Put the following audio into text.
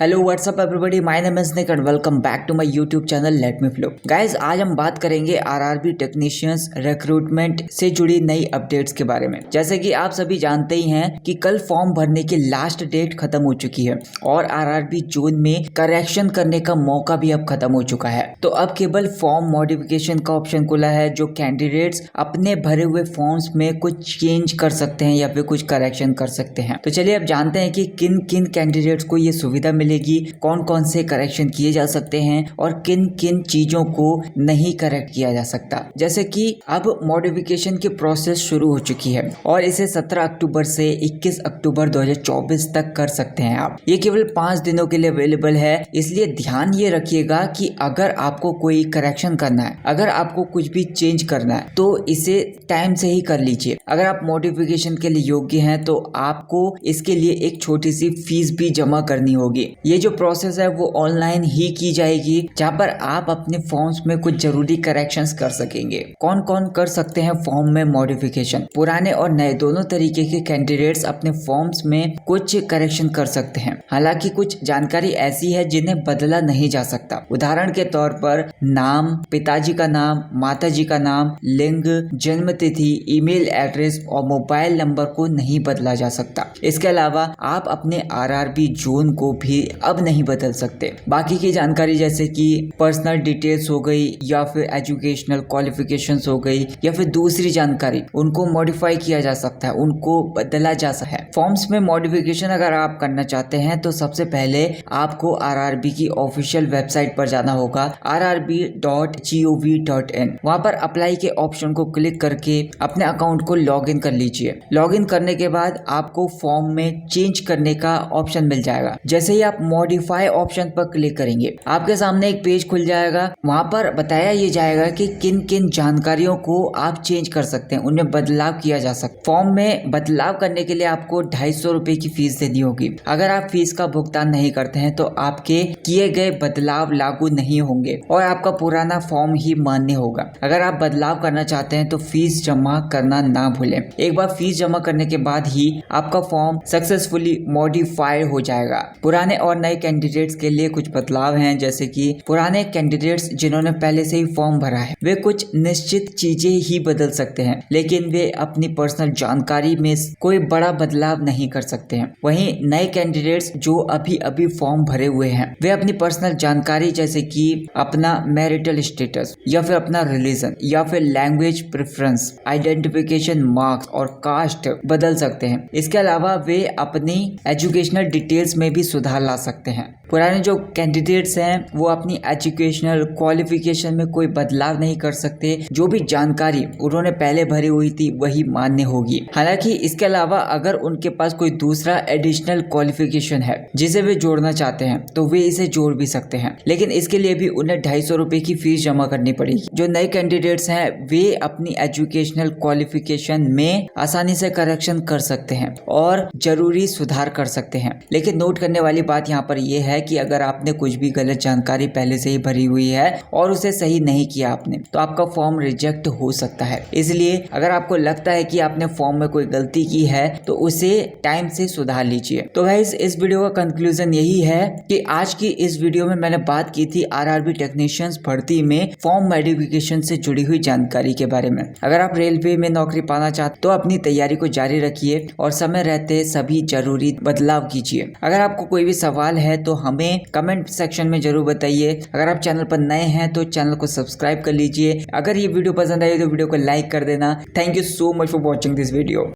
Hello what's up everybody, my name is Nick and welcome back to my YouTube channel let me flow. Guys, आज हम बात करेंगे RRB technicians recruitment से जुड़ी नई अपडेट्स के बारे में। जैसे कि आप सभी जानते ही हैं कि कल फॉर्म भरने की लास्ट डेट खत्म हो चुकी है और आरआरबी जोन में करेक्शन करने का मौका भी अब खत्म हो चुका है। तो अब केवल फॉर्म मॉडिफिकेशन का ऑप्शन खुला है, जो कैंडिडेट्स अपने भरे हुए फॉर्म्स में कुछ चेंज कर सकते हैं या फिर कुछ करेक्शन कर सकते हैं। तो चलिए अब जानते हैं कि किन किन कैंडिडेट्स को ये सुविधा मिलेगी, कौन कौन से करेक्शन किए जा सकते हैं और किन किन चीजों को नहीं करेक्ट किया जा सकता। जैसे कि अब मॉडिफिकेशन की प्रोसेस शुरू हो चुकी है और इसे 17 अक्टूबर से 21 अक्टूबर 2024 तक कर सकते हैं आप। ये केवल 5 दिनों के लिए अवेलेबल है, इसलिए ध्यान ये रखिएगा कि अगर आपको कोई करेक्शन करना है, अगर आपको कुछ भी चेंज करना है तो इसे टाइम से ही कर लीजिए। अगर आप मॉडिफिकेशन के लिए योग्य हैं तो आपको इसके लिए एक छोटी सी फीस भी जमा करनी होगी। ये जो प्रोसेस है वो ऑनलाइन ही की जाएगी, जहां पर आप अपने फॉर्म्स में कुछ जरूरी करेक्शंस कर सकेंगे। कौन कौन कर सकते हैं फॉर्म में मॉडिफिकेशन? पुराने और नए दोनों तरीके के कैंडिडेट्स अपने फॉर्म्स में कुछ करेक्शन कर सकते हैं। हालांकि कुछ जानकारी ऐसी है जिन्हें बदला नहीं जा सकता। उदाहरण के तौर पर नाम, पिताजी का नाम, माताजी का नाम, लिंग, जन्म तिथि, ईमेल एड्रेस और मोबाइल नंबर को नहीं बदला जा सकता। इसके अलावा आप अपने आरआरबी जोन को भी अब नहीं बदल सकते। बाकी की जानकारी जैसे कि पर्सनल डिटेल्स हो गई या फिर एजुकेशनल क्वालिफिकेशंस हो गई या फिर दूसरी जानकारी, उनको मॉडिफाई किया जा सकता है, उनको बदला जा सकता है। फॉर्म्स में मॉडिफिकेशन अगर आप करना चाहते हैं तो सबसे पहले आपको आरआरबी की ऑफिशियल वेबसाइट पर जाना होगा, rrb.gov.in। वहां पर अप्लाई के ऑप्शन को क्लिक करके अपने अकाउंट को लॉग इन कर लीजिए। लॉग इन करने के बाद आपको फॉर्म में चेंज करने का ऑप्शन मिल जाएगा। जैसे ही आप मॉडिफाई ऑप्शन पर क्लिक करेंगे, आपके सामने एक पेज खुल जाएगा। वहां पर बताया ये जाएगा कि किन किन जानकारियों को आप चेंज कर सकते हैं, उनमें बदलाव किया जा सकता है। फॉर्म में बदलाव करने के लिए आपको 250 रुपए की फीस देनी होगी। अगर आप फीस का भुगतान नहीं करते हैं तो आपके किए गए बदलाव लागू नहीं होंगे और आपका पुराना फॉर्म ही मान्य होगा। अगर आप बदलाव करना चाहते हैं तो फीस जमा करना ना भूलें। एक बार फीस जमा करने के बाद ही आपका फॉर्म सक्सेसफुली मॉडिफाइड हो जाएगा। पुराने और नए कैंडिडेट्स के लिए कुछ बदलाव हैं, जैसे कि पुराने कैंडिडेट्स जिन्होंने पहले से ही फॉर्म भरा है वे कुछ निश्चित चीजें ही बदल सकते हैं, लेकिन वे अपनी पर्सनल जानकारी में कोई बड़ा बदलाव नहीं कर सकते हैं। वहीं नए कैंडिडेट्स जो अभी अभी फॉर्म भरे हुए हैं वे अपनी पर्सनल जानकारी जैसे कि अपना मैरिटल स्टेटस या फिर अपना रिलीजन या फिर लैंग्वेज प्रेफरेंस, आइडेंटिफिकेशन मार्क्स और कास्ट बदल सकते हैं। इसके अलावा वे अपनी एजुकेशनल डिटेल्स में भी सुधार ला सकते हैं। पुराने जो कैंडिडेट्स हैं वो अपनी एजुकेशनल क्वालिफिकेशन में कोई बदलाव नहीं कर सकते। जो भी जानकारी उन्होंने पहले भरी हुई थी वही मान्य होगी। हालांकि इसके अलावा अगर उनके पास कोई दूसरा एडिशनल क्वालिफिकेशन है जिसे वे जोड़ना चाहते हैं तो वे इसे जोड़ भी सकते हैं, लेकिन इसके लिए भी उन्हें 250 रुपए की फीस जमा करनी पड़ेगी। जो नए कैंडिडेट्स हैं वे अपनी एजुकेशनल क्वालिफिकेशन में आसानी से करेक्शन कर सकते हैं और जरूरी सुधार कर सकते हैं। लेकिन नोट करने वाली बात यहाँ पर यह है कि अगर आपने कुछ भी गलत जानकारी पहले से ही भरी हुई है और उसे सही नहीं किया आपने तो आपका फॉर्म रिजेक्ट हो सकता है। इसलिए अगर आपको लगता है कि आपने फॉर्म में कोई गलती की है तो उसे टाइम से सुधार लीजिए। तो गाइस, इस वीडियो का कंक्लूजन यही है कि आज की इस वीडियो में मैंने बात की थी आरआरबी टेक्नीशियंस भर्ती में फॉर्म मॉडिफिकेशन से जुड़ी हुई जानकारी के बारे में। अगर आप रेलवे में नौकरी पाना चाहते तो अपनी तैयारी को जारी रखिए और समय रहते सभी जरूरी बदलाव कीजिए। अगर आपको कोई भी सवाल है तो हमें कमेंट सेक्शन में जरूर बताइए। अगर आप चैनल पर नए हैं तो चैनल को सब्सक्राइब कर लीजिए। अगर ये वीडियो पसंद आई तो वीडियो को लाइक कर देना। Thank you so much for watching this video.